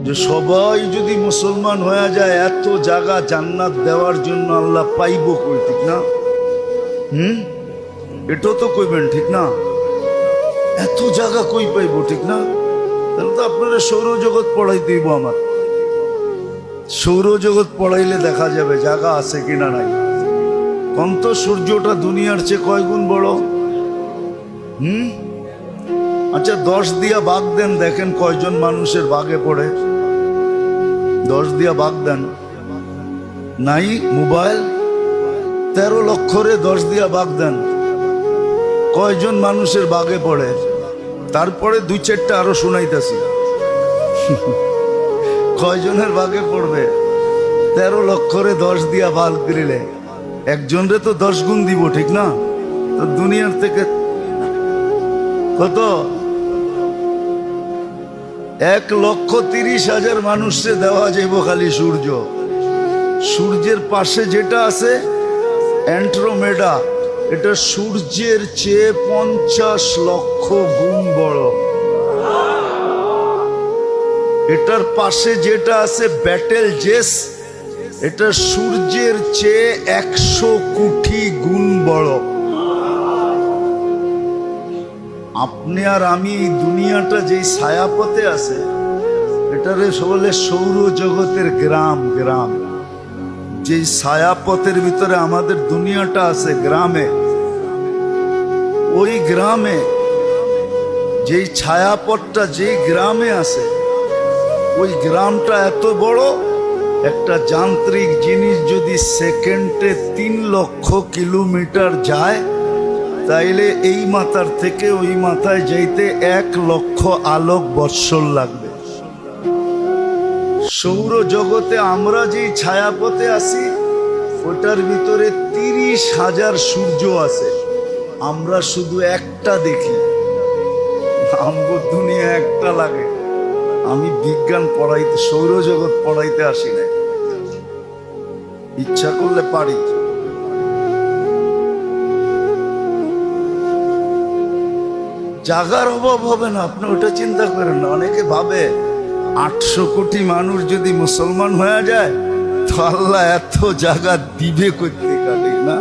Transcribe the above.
যে সবাই যদি মুসলমান হয়ে যায় এত জায়গা জান্নাত দেওয়ার জন্য আল্লাহ পাইব কই, ঠিক না? এটাও তো কইবেন, ঠিক না? এত জায়গা কই পাইব, ঠিক না? তাহলে তো আপনারা সৌরজগৎ পড়াইতেইব। আমার সৌরজগৎ পড়াইলে দেখা যাবে জায়গা আছে কিনা নাই। কন্ত সূর্যটা দুনিয়ার চেয়ে কয় গুণ বড়? আচ্ছা 10 দিয়া ভাগ দেন, দেখেন কয়জন মানুষের ভাগে পড়ে। 10 দিয়া ভাগ দেন। নাই মোবাইল 13 লক্ষরে 10 দিয়া ভাগ দেন, কয়জন মানুষের ভাগে পড়ে? তারপরে 2-4টা আরো শুনাইতেছি। কয়জনের ভাগে পড়বে? 13 লক্ষরে 10 দিয়া ভাগ দিলে একজনরে তো 10 গুণ দিব, ঠিক না? তো দুনিয়ার থেকে কত? 1,30,000 মানুষকে দেওয়া যাইব খালি সূর্য। সূর্যের পাশে যেটা আছে অ্যান্ড্রোমেডা, এটা সূর্যের চেয়ে 50 লক্ষ গুণ বড়। এটার পাশে যেটা আছে ব্যাটেল জেস, এটা সূর্যের চেয়ে 100 কোটি গুণ বড়। আপনি আর আমি এই দুনিয়াটা যেই ছায়াপথে আছে, এটারে বলে সৌরজগতের গ্রাম। গ্রাম যেই ছায়াপথের ভিতরে আমাদের দুনিয়াটা আছে গ্রামে, ওই গ্রামে যেই ছায়াপথটা যেই গ্রামে আছে, ওই গ্রামটা এত বড়, একটা যান্ত্রিক জিনিস যদি সেকেন্ডে 3 লক্ষ কিলোমিটার যায়, তাইলে এই মাথার থেকে ওই মাথায় যাইতে 1 লক্ষ আলোক বৎসর লাগবে। সৌরজগতে আমরা যেই ছায়াপথে আছি, ওটার ভিতরে 30,000 সূর্য আছে। আমরা শুধু একটা দেখি, আমগো দুনিয়া একটা লাগে। আমি বিজ্ঞান পড়াইতে, সৌরজগৎ পড়াইতে আসি না, ইচ্ছা করলে পারি। জাগার অভাব হবে না, আপনি ওটা চিন্তা করেন না। অনেকে ভাবে 800 কোটি মানুষ যদি মুসলমান হয়ে যায় তো আল্লাহ এত জায়গা দিবে কই থেকে, ঠিক না?